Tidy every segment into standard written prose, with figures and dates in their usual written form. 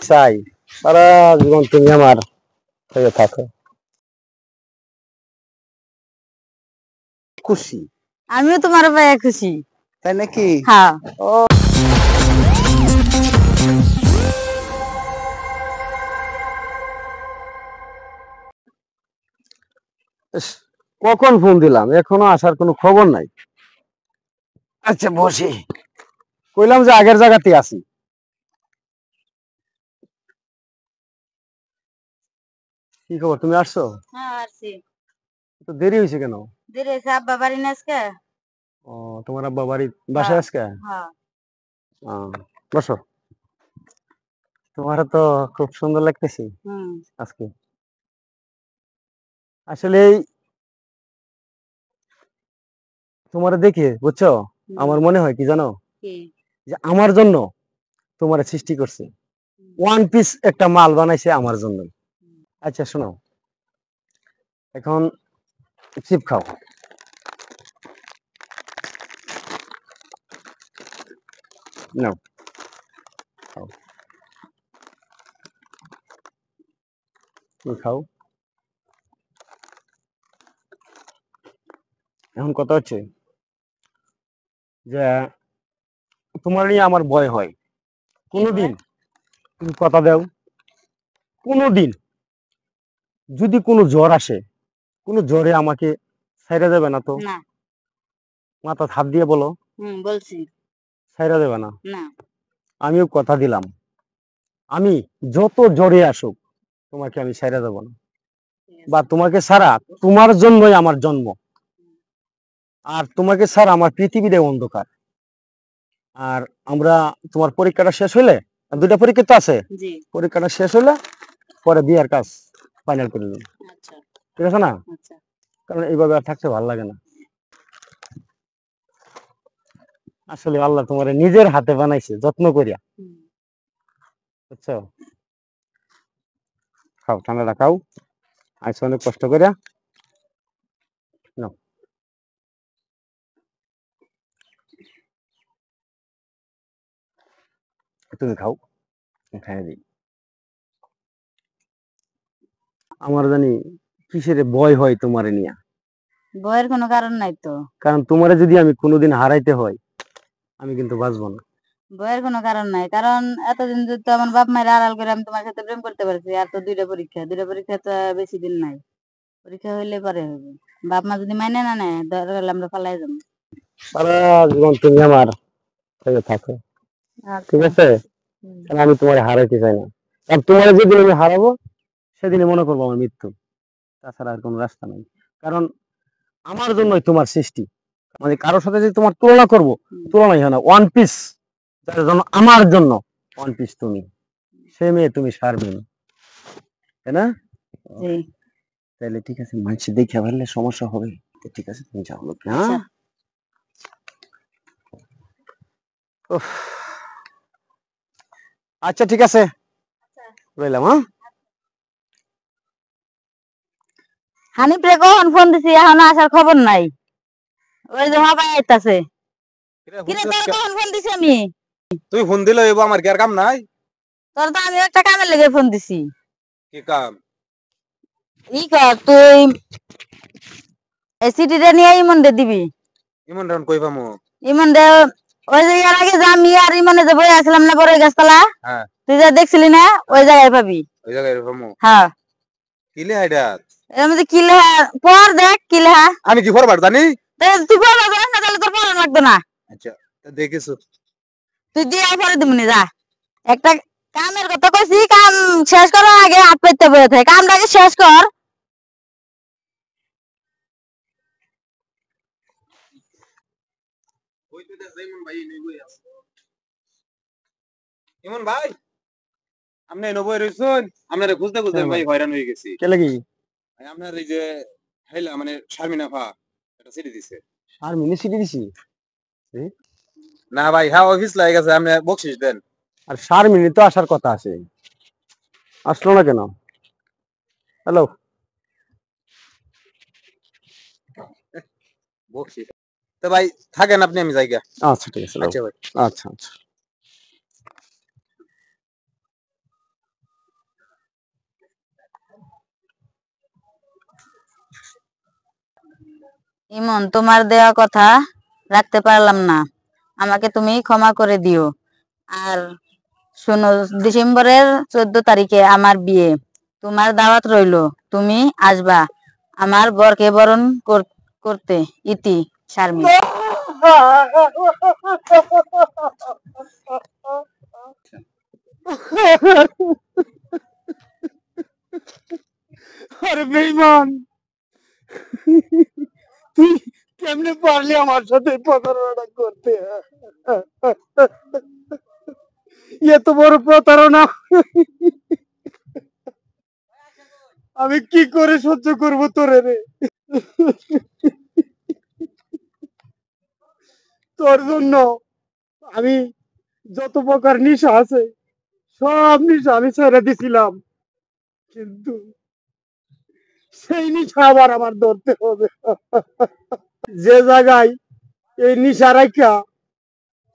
চাই সারা জীবন তুমি আমার হয়ে থাকো। খুশি, আমিও তোমার পায়ে খুশি। তাই নাকি? হ্যাঁ। ও ইস, কখন ফোন দিলাম, এখনো আসার কোনো খবর নাই। আচ্ছা বসি, কইলাম যে আগের জায়গাতে আছি। কি খবর, তুমি আসছো? হ্যাঁ আসছি। তো দেরি হয়েছে কেন? দেরি হয়েছে, আব্বা বাড়ি না আজকে। ও, তোমার আব্বা বাড়ি বাসায় আজকে? হ্যাঁ। বসো, তোমার তো খুব সুন্দর লাগতেছে আজকে। আসলে তোমার দেখে বুঝছো, আমার মনে হয় কি জানো, যে আমার জন্য তোমার সৃষ্টি করছে, ওয়ান পিস একটা মাল বানাইছে আমার জন্য। আচ্ছা শোনো, এখন চিপ খাও। নাও, খাও, তুমি খাও। এখন কথা হচ্ছে যে তোমার নিয়ে আমার ভয় হয়। কোনোদিন তুমি কথা দাও, কোনোদিন যদি কোনো জ্বর আসে, কোনো জ্বরে আমাকে ছাইড়া দেবে না তো? না। মাথা হাত দিয়ে বলো, বলছি ছাইড়া দেবে না? না। আমিও কথা দিলাম, আমি যত জ্বরে আসুক তোমাকে আমি ছাইড়া দেবো না, বা তোমাকে ছাড়া, তোমার জন্যই আমার জন্ম, আর তোমাকে ছাড়া আমার পৃথিবীতে অন্ধকার। আর আমরা, তোমার পরীক্ষাটা শেষ হইলে, দুইটা পরীক্ষা তো আছে, পরীক্ষাটা শেষ হইলে পরে বিয়ের কাজ ফাইনাল করে দেবো। ঠিক আছে না? কারণ এইভাবে আর থাকতে ভালো লাগে না। আসলে আল্লাহ তোমার নিজের হাতে বানাইছে যত্ন করিয়া, বুঝছো? খাও, ঠান্ডাটা খাও, আইসো অনেক কষ্ট করিয়া। নাও, তুমি খাও, খাই দিই। আমার জানি কিসের ভয় হয় তোমারে নিয়া। ভয়ের কোনো কারণ নাই তো। কারণ তোমারে যদি আমি কোনোদিন হারাইতে হয়, আমি কিন্তু বাঁচবো না। ভয়ের কোনো কারণ নাই, কারণ এতদিন তো আমার বাপ মায়ের আড়াল করে আমি তোমার সাথে প্রেম করতে পারছি। আর তো দুইটা পরীক্ষা তো বেশি দিন নাই। পরীক্ষা হইলে পরে হবে। বাপ মা যদি মাইনে না নেয়, দরকার হলে আমরা পালাই যাবো। সারা জীবন তুমি আমার হয়ে থাকো, ঠিক আছে? কারণ আমি তোমার হারাইতে চাই না। আর তোমার যেদিন আমি হারাবো, সেদিনই মনে করবো আমার মৃত্যু, তাছাড়া আর কোনো রাস্তা নাই। কারণ আমার জন্যই তোমার সৃষ্টি, মানে কারোর সাথে যদি তোমার তুলনা করব, তুলনাই হয় না। ওয়ান পিস যার জন্য, আমার জন্য ওয়ান পিস তুমি, সে মেয়ে তুমি সারবেন, তাই না? তাহলে ঠিক আছে, মানুষ দেখে ফেললে সমস্যা হবে। তো ঠিক আছে, তুমি যাও লোক। হ্যাঁ, আচ্ছা ঠিক আছে, রইলাম। হ্যাঁ, হানিফ রে কখন ফোন দিছি, এখনো আসার খবর নাই। ওই যে হবাই আইতাছে। কিরে তোর কখন ফোন দিছি আমি? তুই ফোন দিলে এবো, আমার কি আর কাম নাই? তোর তো আমি একটা কামের লেগে ফোন দিছি। কি কাম? ই কর তুই, এই সিটিটা নিয়ে ইমন দে দিবি। ইমন রাউন্ড কই পামু? ইমন দে, ওই যে এর আগে যে আমি আর ইমনে যে বই আসলাম না বড় গাছতলা, হ্যাঁ তুই যা দেখছিলি না, ওই জায়গায় পাবি। ওই জায়গায় পামু? হ্যাঁ। কি লেখা? এর মধ্যে কি লেখা পড়, দেখ কি লেখা। আমি কি পড়বার জানি? তুই পড়বা জানিস না, তাহলে তোর পড়া লাগবে না। আচ্ছা, দেখিস তুই দিয়ে পরে দিবনি, যা। একটা কামের কথা কইছি, কাম শেষ করার আগে হাত পেতে বয়ে থাকে, কামটাকে শেষ কর। ইমন ভাই, আপনি নবই রইছুন, আপনারে খুঁজতে খুঁজতে ভাই হয়রান হয়ে গেছি। কে লাগি? আপনার এই যে হাইলা মানে শারমিনা ফা একটা সিটি দিছে। শারমিনী সিটি দিছি? না ভাই, হ্যাঁ অফিস লাগে গেছে, আপনি বকশিস দেন। আর শারমিনী তো আসার কথা আছে, আসলো না কেন? হ্যালো, বকশিস তো ভাই, থাকেন আপনি, আমি যাই গা। আচ্ছা ঠিক আছে, আচ্ছা ভাই। আচ্ছা আচ্ছা। ইমন, তোমার দেওয়া কথা রাখতে পারলাম না, আমাকে তুমি ক্ষমা করে দিও। আর শোনো, ডিসেম্বরের 14 তারিখে আমার বিয়ে, তোমার দাওয়াত রইলো, তুমি আসবা আমার বরকে বরণ করতে। ইতি, শারমিন। আরে বেঈমান, তুই কেমনে পারলি আমার সাথে এই প্রতারণাটা করতে? এত বড় প্রতারণা আমি কি করে সহ্য করব তোরে রে? তোর জন্য আমি যত প্রকার নেশা আছে সব নেশা আমি ছেড়ে দিছিলাম, কিন্তু সেই নেশা আবার আমার ধরতে হবে। যে জায়গায় এই নেশা রাখা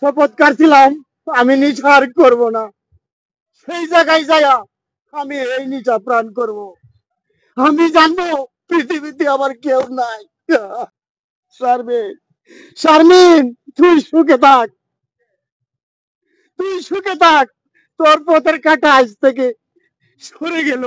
শপথ কাটছিলাম আমি নেশা আর করবো না, সেই জায়গায় যায়া আমি এই নেশা প্রাণ করব। আমি জানবো পৃথিবীতে আমার কেউ নাই। শারমিন, শারমিন, তুই সুখে থাক, তুই সুখে থাক, তোর পথের কাটা আজ থেকে সরে গেল।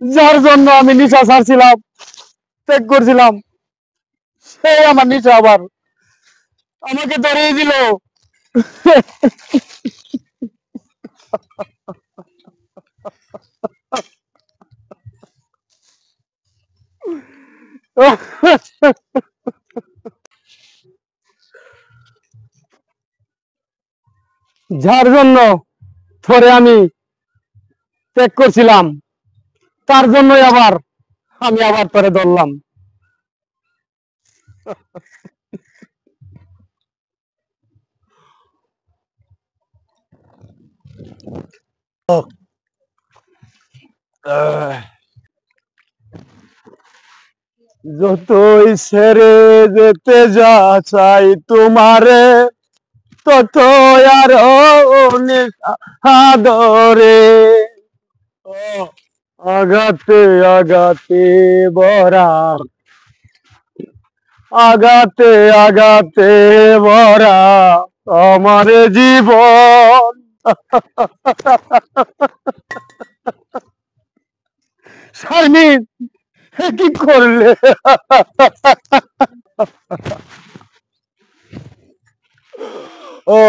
যার জন্য আমি নেশা ছাড়ছিলাম, ত্যাগ করছিলাম, সেই আমার নেশা আবার আমাকে ধরিয়ে দিল। যার জন্য ধরে আমি ত্যাগ করছিলাম, তার জন্যই আবার আমি আবার তোরে ধরলাম। যতই ছেড়ে যেতে যা চাই তোমারে, তত আর আদরে আগাতে আগাতে বরা, আগাতে আগাতে বরা আমার জীবন। শারমিন, কি করলে? ও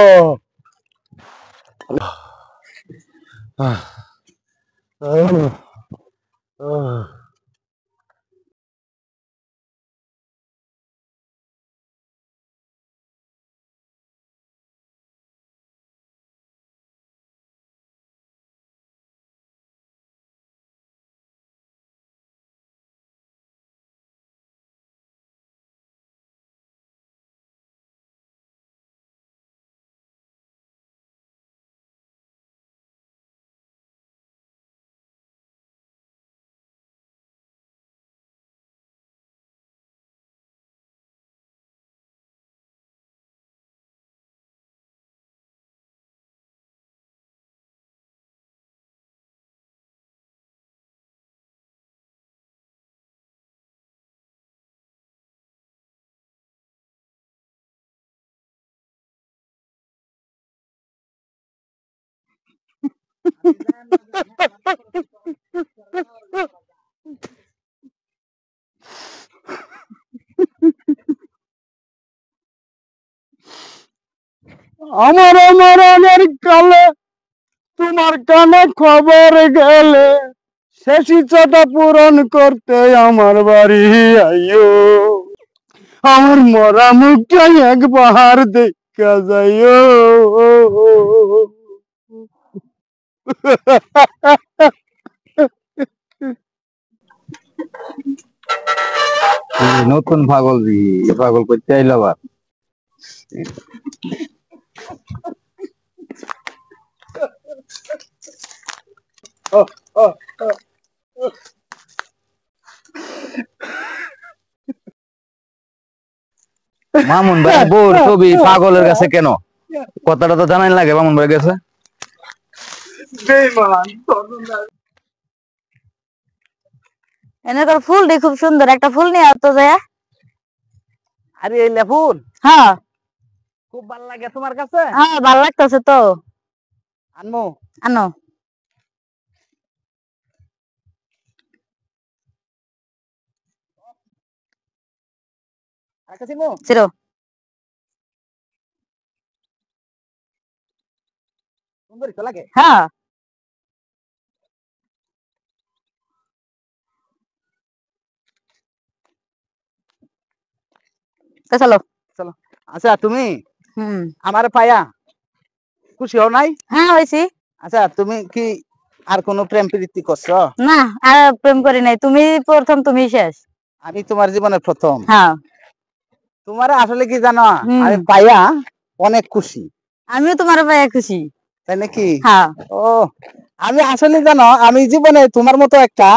আমার মরণের কালে তোমার কানে খবর গেলে, শেষ ইচ্ছাটা পূরণ করতে আমার বাড়ি আইও, আমার মরা মুখটা একবার দেখা যাইও। নতুন পাগল জি, পাগল করতে আইলো আবার। মামুন ভাই বোর ছবি পাগলের কাছে কেন কথাটা তো জানাই লাগে মামুন ভাই গেছে এনে তোর ফুলটি খুব সুন্দর, একটা ফুল নিয়ে আসতো যায়। আরে এই ফুল হ্যাঁ খুব ভালো লাগে তোমার কাছে, হ্যাঁ ভালো লাগতেছে তো, আনমো। আনো। চিরো সুন্দর তো লাগে। হ্যাঁ তো চলো। আচ্ছা তুমি হুম আমার পায়া খুশি হও নাই? হ্যাঁ হয়েছি। আচ্ছা তুমি কি আর কোনো প্রেম প্রীতি করছো? না আর প্রেম করি নাই, তুমি প্রথম, তুমি শেষ। আমি তোমার জীবনের প্রথম। হ্যাঁ তোমার আসলে কি জানো, হুম। আমি পায়া অনেক খুশি। আমিও তোমার পায়ে খুশি। তাই নাকি? হ্যাঁ ও আমি আসলে জানো, আমি জীবনে তোমার মতো একটা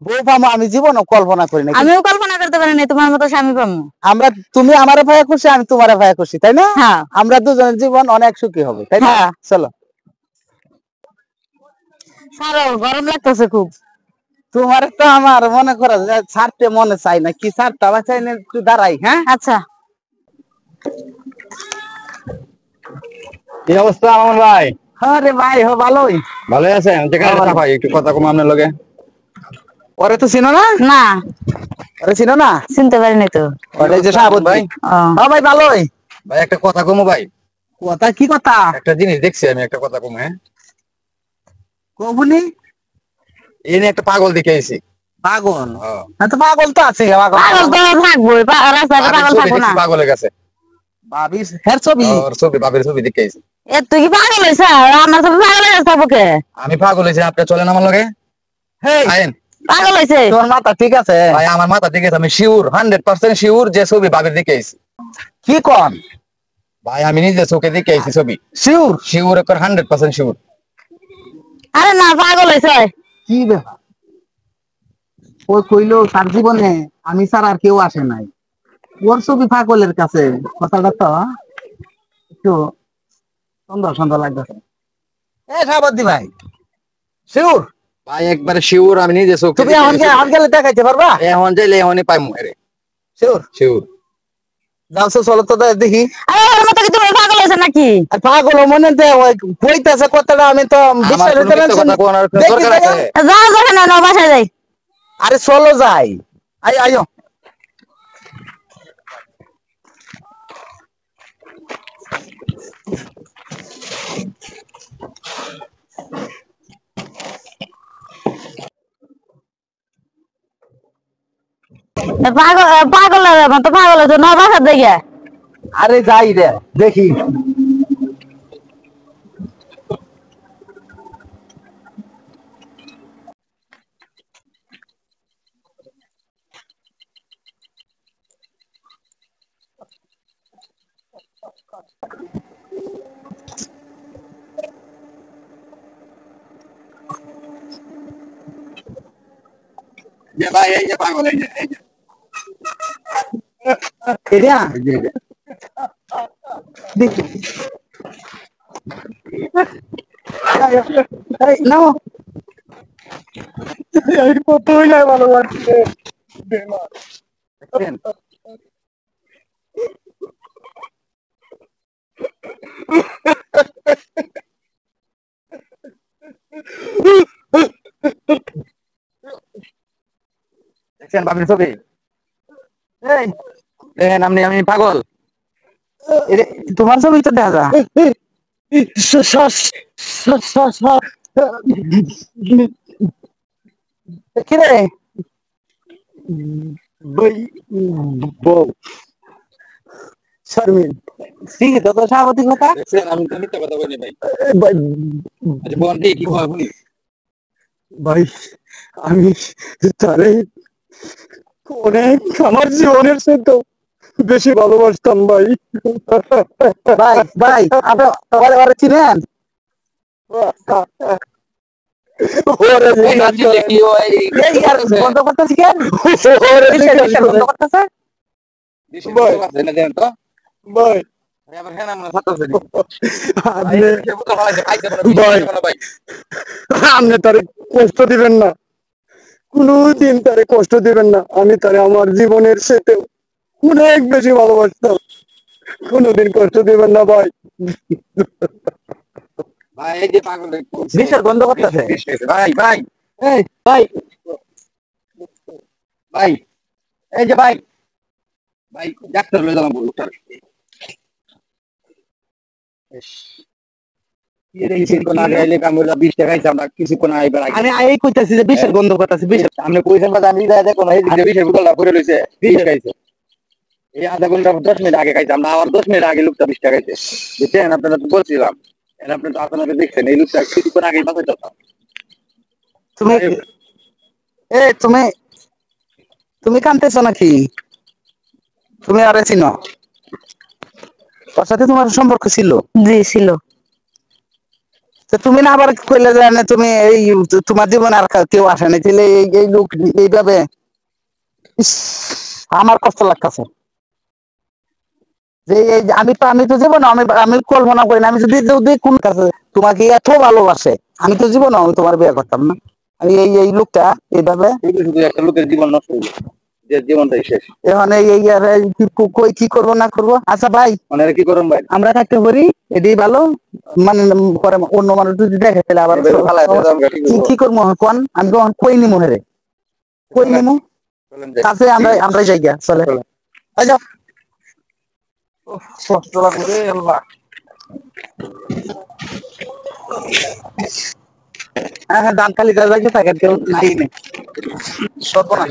বউ পাবো আমি জীবনও কল্পনা করি না। আমিও কল্পনা করতে পারি নাই তোমার মতো স্বামী পাবো। আমরা তুমি আমার ভাইয়া খুশি, আমি তোমার ভাইয়া খুশি, তাই না? হ্যাঁ আমরা দুজনের জীবন অনেক সুখী হবে, তাই না? হ্যাঁ। চলো। ছাড়ো, গরম লাগতেছে খুব। তোমার তো আমার মনে করো যে ছাড়তে মনে চাই না, কি ছাড়তে আবার চাই না, একটু দাঁড়াই। হ্যাঁ আচ্ছা কি অবস্থা মামুন ভাই? আরে ভাই হো ভালোই। ভালো আছেন? যেখানে ভাই একটু কথা কম আপনার লগে। ওরে তো চিনো না? না ওরে চিনো না? চিনতে পারিনি তো। ওরে যে সাবত ভাই। ও, হ্যাঁ ভাই ভালোই। ভাই একটা কথা কমো ভাই, কথা কি কথা? একটা জিনিস দেখছি আমি, একটা কথা কমে কবুনি এই নিয়ে একটা পাগল দেখে আইছি। পাগল? হ্যাঁ। হ্যাঁ তো পাগল তো আছে, পাগল পাগল তো থাকবো, রাস্তায় বাবির পাগল ছবি থাকবো না। দেখছি পাগলের কাছে। ভাবিস হের ছবি? ওর ছবি, বাবির ছবি দেখে আইছি। এ তুই কি পাগল হয়েছ? আমার সব পাগল হয়ে থাকবো কে? আমি পাগল হয়েছি, আপনি চলেন আমার লগে। হেই আইন পাগল হয়েছে? তোর মাথা ঠিক আছে? ভাই, আমার মাথা ঠিক আছে, আমি শিওর 100% শিওর যে ছবি বাবির দেখে আইছি। কি কন? ভাই আমি নিজে চোখে দেখে আইছি ছবি, শিওর? Sure 100% sure. আরে না, পাগল হয়েছে। কি ব্যাপার? ও কইলো তার জীবনে আমি ছাড়া আর কেউ আসে নাই, ওর ছবি পাগলের কাছে। কথাটা তো একটু সুন্দর সুন্দর লাগতেছে। এ সাবদ্দি ভাই শিওর? ভাই একবারে শিওর, আমি নিজে চোখে তুমি এখন গেলে দেখাইতে পারবা? এখন যাইলে এখনই পাইমু। আরে শিওর? শিওর। যাও চলো তো দেখি। আরে ওর মতো কি তুমি পাগল হয়েছে নাকি? আর পাগল মনে কইতাছে কথাটা, আমি তো আমার বিশ্বাস কোনো হইতে মিথ্যা পারছি না। কথা কোনার কোনো দেখি দরকার যাইয়া। আছে? যাও যখন না বাসায় যাই। আরে চলো যাই, আইও। পাগল পাগল মতো পাগল হয়েছে না, বাসার দিকে। আরে যাই রে দেখি। যে ভাই এই যে পাগল, এই যে এরিয়া দেখি। এই নাও। এই কত হইলে ভালো লাগছে। দেখছেন? দেখছেন বাবির ছবি? এই দেখেন আপনি, আমি পাগল? তোমার ছবি তো দেখা যা। কি রে ভাই? বউ শর্মিন ঠিক তো তো স্বাগতিক কথা। দেখছেন আমি তো মিথ্যা কথা বলি ভাই। ভাই আচ্ছা বল দি কি হয় বলি। ভাই আমি তারে অনেক আমার জীবনের সাথে বেশি ভালোবাসতাম ভাই। ভাই ভাই আপনি ওরে চিনেন? এই নাচলে কি হয়? এই আর বন্ধ করতেছি কেন? বন্ধ করতেছে। দেশে লোক আছে না, দেন তো। ভাই আবার হ্যাঁ আমরা ছাত্র আপনি ভাই আপনি তারে কষ্ট দিবেন না, কোনদিন তারে কষ্ট দিবেন না। আমি তারে আমার জীবনের সাথে অনেক বেশি ভালোবাসতাম, কোনদিন কষ্ট দিবেন না ভাই। ভাই এই যে পাগল বিষের গন্ধ করতেছে ভাই ভাই এই ভাই ভাই এই যে ভাই ভাই ডাক্তার লয়ে যালাম ডাক্তার কিছুক্ষণ আগে আইলে আমরা 20 টাকা খাইতাম না, কিছুক্ষণ আইবার আগে আমি এই কইতাছি যে বিষের গন্ধ করতেছি বিষের আপনি কইছেন কথা আমি যাই দেখো না, এই যে 20 বোতলটা পড়ে রইছে 20 টাকা খাইছে। এই আধা ঘন্টা 10 মিনিট আগে খাইতাম না, আবার 10 মিনিট আগে লোকটা 20 টাকা খাইছে। বুঝছেন, আপনারা তো বলছিলাম, এখন আপনি তো আপনারা দেখছেন এই লোকটা কিছুক্ষণ আগে বাঁচাইতো না। তুমি এ তুমি তুমি কানতেছো নাকি? তুমি আরে চিনো? ওর সাথে তোমার সম্পর্ক ছিল? জি ছিল। তো তুমি না আবার কইলে যে না তুমি এই তোমার জীবনে আর কেউ আসে না, তাহলে এই লোক এইভাবে ইস, আমার কষ্ট লাগতেছে যে এই যে আমি তো জীবনে আমি কল্পনা করি না, আমি যদি কোন কাছে তোমাকে এত ভালোবাসে, আমি তো জীবনে আমি তোমার বিয়ে করতাম না। আমি এই লোকটা এইভাবে এই শুধু একটা লোকের জীবন নষ্ট হইল, যে জীবনটাই শেষ। এখন এই আর কই কি করবো না করবো। আচ্ছা ভাই, মানে কি করুন ভাই, আমরা থাকতে পারি, এটাই ভালো। মানে পরে অন্য মানুষ যদি দেখে তাহলে আবার কি করবো কোন? আমি তখন কই নিমু হেরে, কই নিমু কাছে আমরা জায়গা চলে যাও। কষ্ট লাগবে আল্লাহ। হ্যাঁ দান খালি থাকে কেউ নাই, সর্বনাশ।